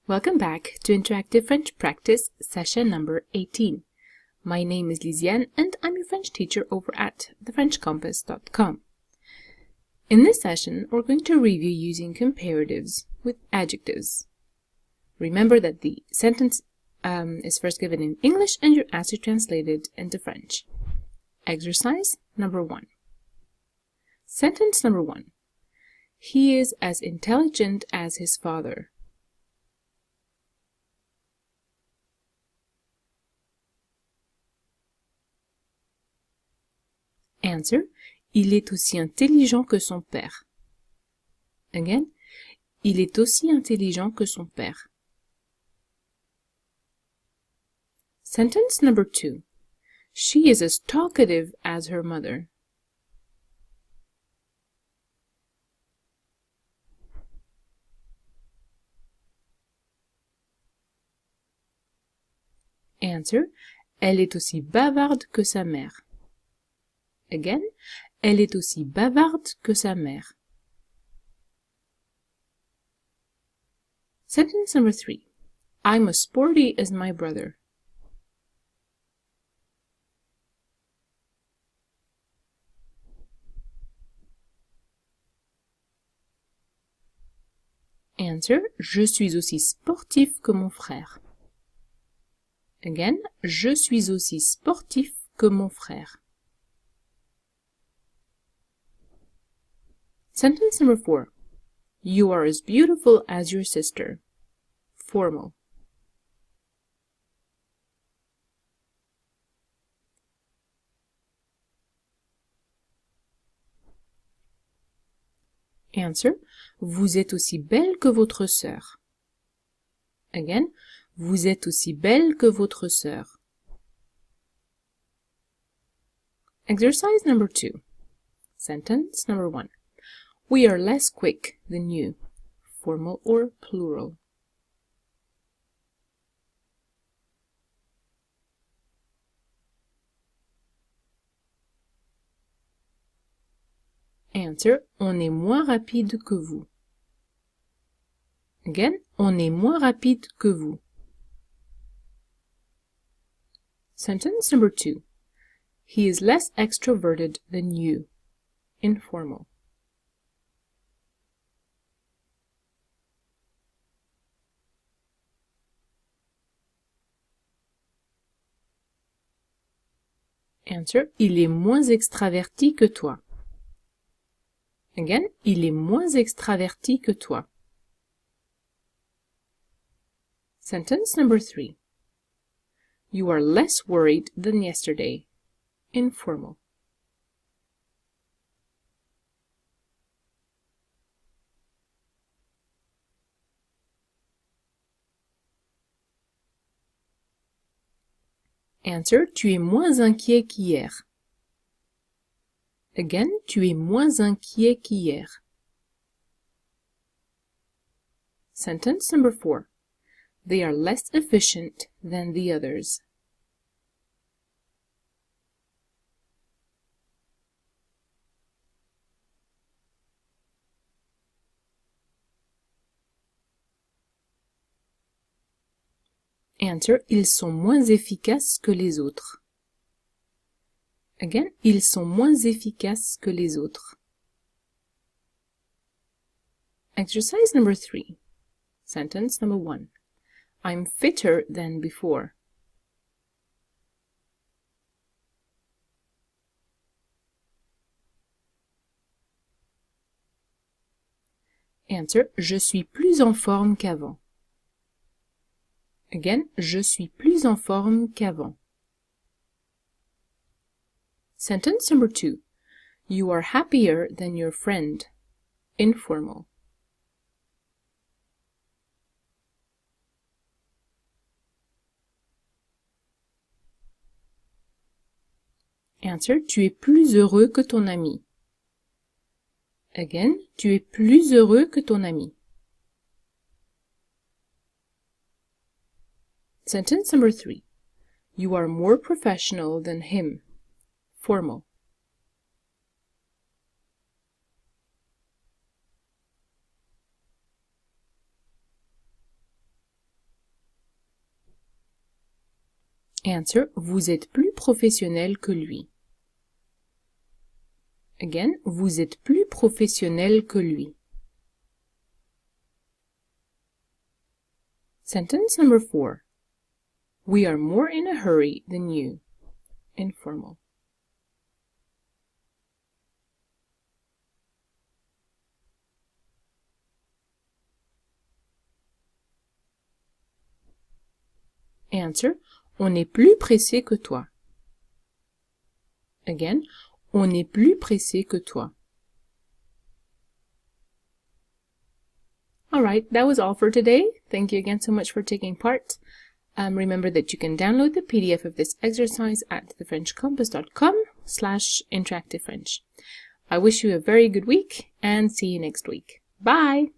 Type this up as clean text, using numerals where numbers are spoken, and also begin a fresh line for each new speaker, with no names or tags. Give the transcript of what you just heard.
Welcome back to Interactive French Practice, session number 18. My name is Lisiane and I'm your French teacher over at thefrenchcompass.com. In this session, we're going to review using comparatives with adjectives. Remember that the sentence is first given in English and your answer translated into French. Exercise number 1. Sentence number 1. He is as intelligent as his father. Answer. Il est aussi intelligent que son père. Again. Il est aussi intelligent que son père. Sentence number 2. She is as talkative as her mother. Answer. Elle est aussi bavarde que sa mère. Again. Elle est aussi bavarde que sa mère. Sentence number 3. I'm as sporty as my brother. Answer. Je suis aussi sportif que mon frère. Again. Je suis aussi sportif que mon frère. Sentence number 4. You are as beautiful as your sister. Formal. Answer. Vous êtes aussi belle que votre sœur. Again. Vous êtes aussi belle que votre sœur. Exercise number 2. Sentence number 1. We are less quick than you. Formal or plural. Answer. On est moins rapide que vous. Again. On est moins rapide que vous. Sentence number 2. He is less extroverted than you. Informal. Answer. Il est moins extraverti que toi. Again. Il est moins extraverti que toi. Sentence number 3. You are less worried than yesterday. Informal. Answer. Tu es moins inquiet qu'hier. Again. Tu es moins inquiet qu'hier. Sentence number 4. They are less efficient than the others. Answer. Ils sont moins efficaces que les autres. Again. Ils sont moins efficaces que les autres. Exercise number 3. Sentence number 1. I'm fitter than before. Answer. Je suis plus en forme qu'avant. Again. Je suis plus en forme qu'avant. Sentence number 2. You are happier than your friend. Informal. Answer. Tu es plus heureux que ton ami. Again. Tu es plus heureux que ton ami. Sentence number 3. You are more professional than him. Formal. Answer, vous êtes plus professionnel que lui. Again, vous êtes plus professionnel que lui. Sentence number 4. We are more in a hurry than you. Informal. Answer, on est plus pressé que toi. Again, on est plus pressé que toi. Alright, that was all for today. Thank you again so much for taking part. Remember that you can download the PDF of this exercise at thefrenchcompass.com/interactivefrench. I wish you a very good week and see you next week. Bye!